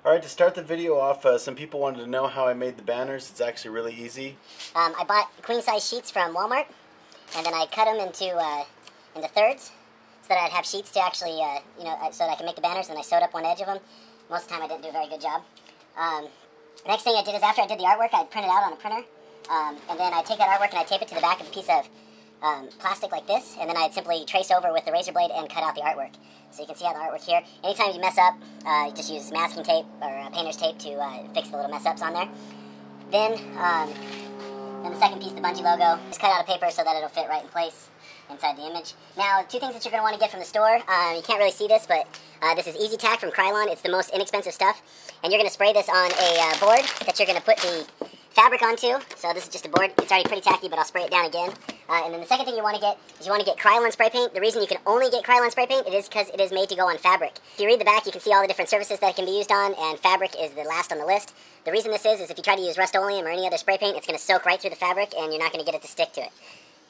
Alright, to start the video off, some people wanted to know how I made the banners. It's actually really easy. I bought queen-size sheets from Walmart, and then I cut them into thirds, so that I'd have sheets to actually, so that I can make the banners, and I sewed up one edge of them. Most of the time I didn't do a very good job. The next thing I did is after I did the artwork, I'd print it out on a printer, and then I'd take that artwork and I'd tape it to the back of a piece of plastic like this, and then I'd simply trace over with the razor blade and cut out the artwork. So you can see how the artwork here. Anytime you mess up, you just use masking tape or painter's tape to fix the little mess ups on there. Then the second piece, the Bungee logo, just cut out of paper so that it'll fit right in place inside the image. Now, two things that you're going to want to get from the store. You can't really see this, but this is Easy Tack from Krylon. It's the most inexpensive stuff. And you're going to spray this on a board that you're going to put the fabric onto. So this is just a board. It's already pretty tacky, but I'll spray it down again. And then the second thing you want to get is you want to get Krylon spray paint. The reason you can only get Krylon spray paint is because it is made to go on fabric. If you read the back, you can see all the different surfaces that it can be used on, and fabric is the last on the list. The reason this is if you try to use Rust-Oleum or any other spray paint, it's going to soak right through the fabric, and you're not going to get it to stick to it.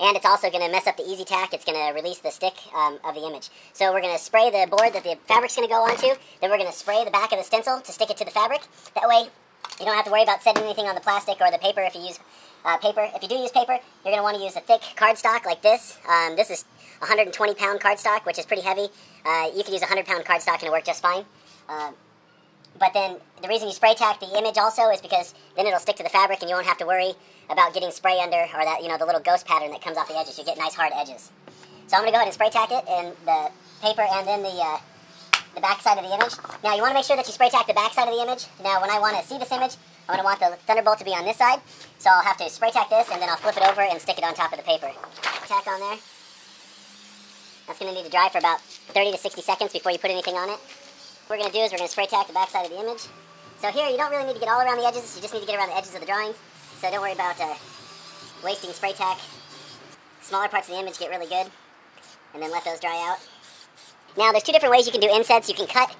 And it's also going to mess up the Easy Tack. It's going to release the stick of the image. So we're going to spray the board that the fabric's going to go onto. Then we're going to spray the back of the stencil to stick it to the fabric. That way, you don't have to worry about setting anything on the plastic or the paper if you use paper. If you do use paper, you're going to want to use a thick cardstock like this. This is 120-pound cardstock, which is pretty heavy. You could use a 100-pound cardstock and it'll work just fine. But then the reason you spray tack the image also is because then it'll stick to the fabric and you won't have to worry about getting spray under or that, the little ghost pattern that comes off the edges. You get nice hard edges. So I'm going to go ahead and spray tack it in the paper and then the back side of the image. Now you want to make sure that you spray tack the back side of the image. Now when I want to see this image, I'm going to want the thunderbolt to be on this side. So I'll have to spray tack this and then I'll flip it over and stick it on top of the paper. Tack on there. That's going to need to dry for about 30 to 60 seconds before you put anything on it. What we're going to do is we're going to spray tack the back side of the image. So here you don't really need to get all around the edges, you just need to get around the edges of the drawings. So don't worry about wasting spray tack. Smaller parts of the image get really good, and then let those dry out. Now there's two different ways you can do insets. You can cut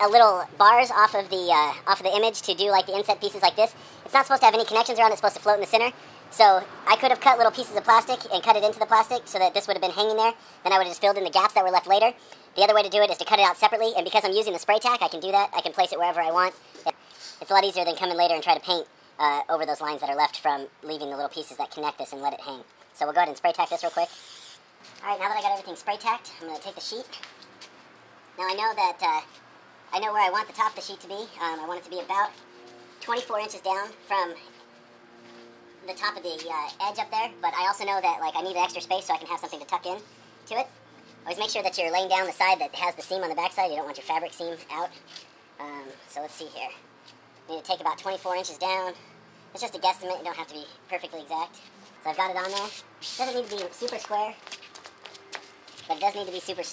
a little bars off of the image to do like the inset pieces like this. It's not supposed to have any connections around, it's supposed to float in the center. So I could have cut little pieces of plastic and cut it into the plastic so that this would have been hanging there. Then I would have just filled in the gaps that were left later. The other way to do it is to cut it out separately, and because I'm using the spray tack, I can do that. I can place it wherever I want. It's a lot easier than coming later and try to paint over those lines that are left from leaving the little pieces that connect this and let it hang. So we'll go ahead and spray tack this real quick. Alright, now that I got everything spray tacked, I'm going to take the sheet. Now I know that, I know where I want the top of the sheet to be. I want it to be about 24 inches down from the top of the edge up there, but I also know that I need extra space so I can have something to tuck in to it. Always make sure that you're laying down the side that has the seam on the back side. You don't want your fabric seam out. So let's see here. You need to take about 24 inches down. It's just a guesstimate. You don't have to be perfectly exact. So I've got it on there. It doesn't need to be super square, but it does need to be super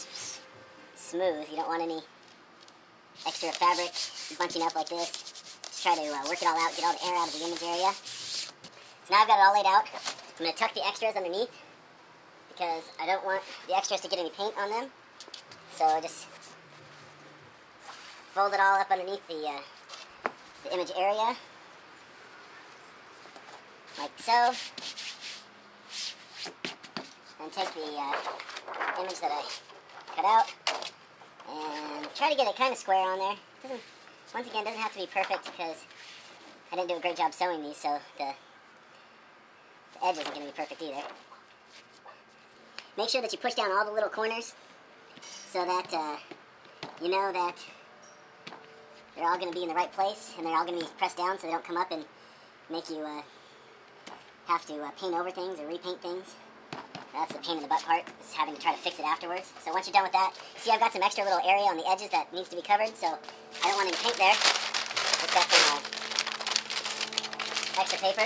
smooth. You don't want any extra fabric bunching up like this. Just try to work it all out, get all the air out of the image area. So now I've got it all laid out. I'm going to tuck the extras underneath because I don't want the extras to get any paint on them. So I just fold it all up underneath the image area, like so. Then take the image that I cut out and try to get it kind of square on there. Once again, it doesn't have to be perfect because I didn't do a great job sewing these, so the edge isn't going to be perfect either. Make sure that you push down all the little corners so that you know that they're all going to be in the right place and they're all going to be pressed down so they don't come up and make you have to paint over things or repaint things. That's the pain in the butt part, is having to try to fix it afterwards. So once you're done with that, see I've got some extra little area on the edges that needs to be covered, so I don't want any paint there. Just got some extra paper.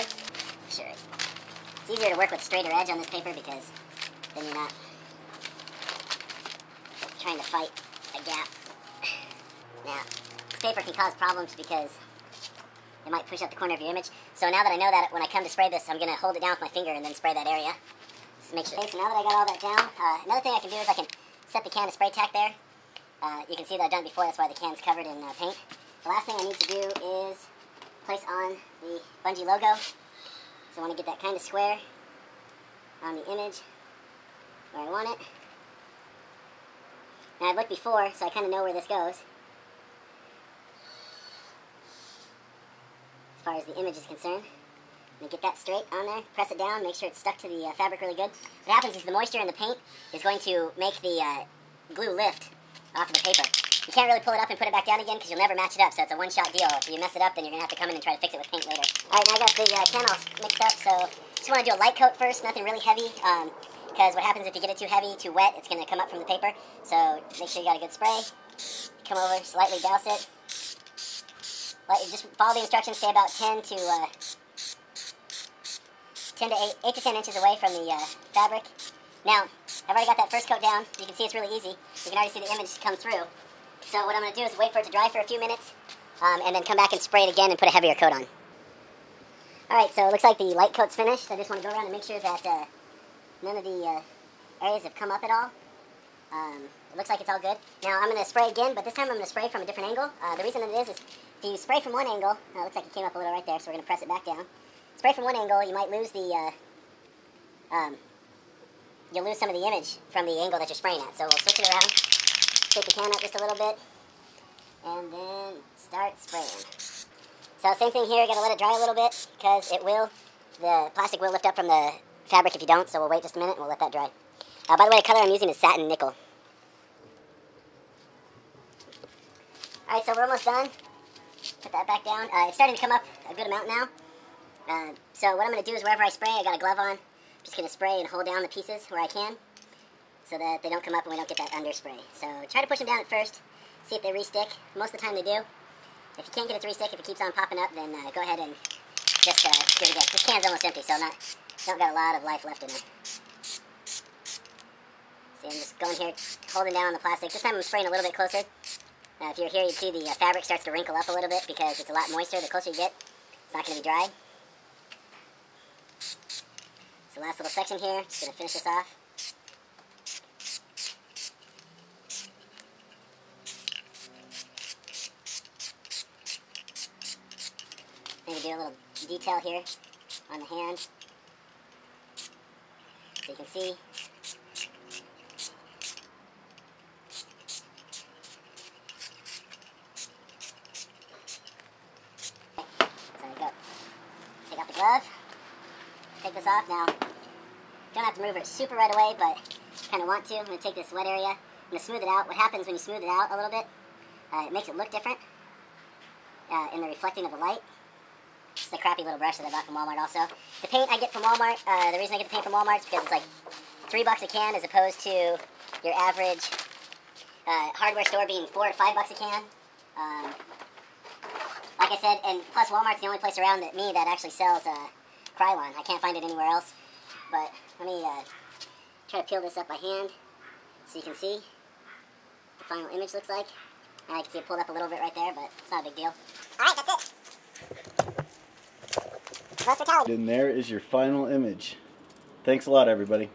Sure. It's easier to work with a straighter edge on this paper because then you're not trying to fight a gap. Now, this paper can cause problems because it might push up the corner of your image. So now that I know that, when I come to spray this, I'm going to hold it down with my finger and then spray that area. Just make sure. Okay, so now that I got all that down, another thing I can do is I can set the can of spray tack there. You can see that I've done it before, that's why the can's covered in paint. The last thing I need to do is place on the Bungee logo. So I want to get that kind of square on the image where I want it. Now I've looked before, so I kind of know where this goes. far as the image is concerned. And get that straight on there, press it down, make sure it's stuck to the fabric really good. What happens is the moisture in the paint is going to make the glue lift off of the paper. You can't really pull it up and put it back down again because you'll never match it up, so it's a one-shot deal. If you mess it up, then you're going to have to come in and try to fix it with paint later. Alright, now I got the can all mixed up, so just want to do a light coat first, nothing really heavy, because what happens if you get it too heavy, too wet, it's going to come up from the paper. So make sure you got a good spray. Come over, slightly douse it. Just follow the instructions, stay about 8 to 10 inches away from the fabric. Now, I've already got that first coat down. You can see it's really easy. You can already see the image come through. So what I'm going to do is wait for it to dry for a few minutes, and then come back and spray it again and put a heavier coat on. Alright, so it looks like the light coat's finished. I just want to go around and make sure that none of the areas have come up at all. It looks like it's all good. Now I'm going to spray again, but this time I'm going to spray from a different angle. The reason that it is if you spray from one angle, it looks like it came up a little right there, so we're going to press it back down. Spray from one angle, you might lose the, you'll lose some of the image from the angle that you're spraying at. So we'll switch it around, shake the can up just a little bit, and then start spraying. So same thing here, gotta let it dry a little bit, because the plastic will lift up from the fabric if you don't, so we'll wait just a minute and we'll let that dry. By the way, the color I'm using is satin nickel. Alright, so we're almost done. Put that back down. It's starting to come up a good amount now. So what I'm going to do is wherever I spray, I got a glove on. I'm just going to spray and hold down the pieces where I can, so that they don't come up and we don't get that underspray. So try to push them down at first, see if they re-stick. Most of the time they do. If you can't get it to re-stick, if it keeps on popping up, then go ahead and just do it again. This can's almost empty, so don't got a lot of life left in there. See, I'm just going here, holding down on the plastic. This time I'm spraying a little bit closer. If you're here, you'd see the fabric starts to wrinkle up a little bit because it's a lot moister. The closer you get, it's not going to be dry. So last little section here, just going to finish this off. Maybe do a little detail here on the hand, so you can see. Take out the glove, take this off now. Don't have to move it super right away, but kind of want to. I'm going to take this wet area, I'm going to smooth it out. What happens when you smooth it out a little bit, it makes it look different in the reflecting of the light. It's a crappy little brush that I bought from Walmart also. The paint I get from Walmart, the reason I get the paint from Walmart is because it's like $3 a can as opposed to your average hardware store being $4 or $5 a can. Like I said, and plus Walmart's the only place around me that actually sells Krylon. I can't find it anywhere else. But let me try to peel this up by hand so you can see what the final image looks like. And I can see it pulled up a little bit right there, but it's not a big deal. Alright, that's it. And there is your final image. Thanks a lot, everybody.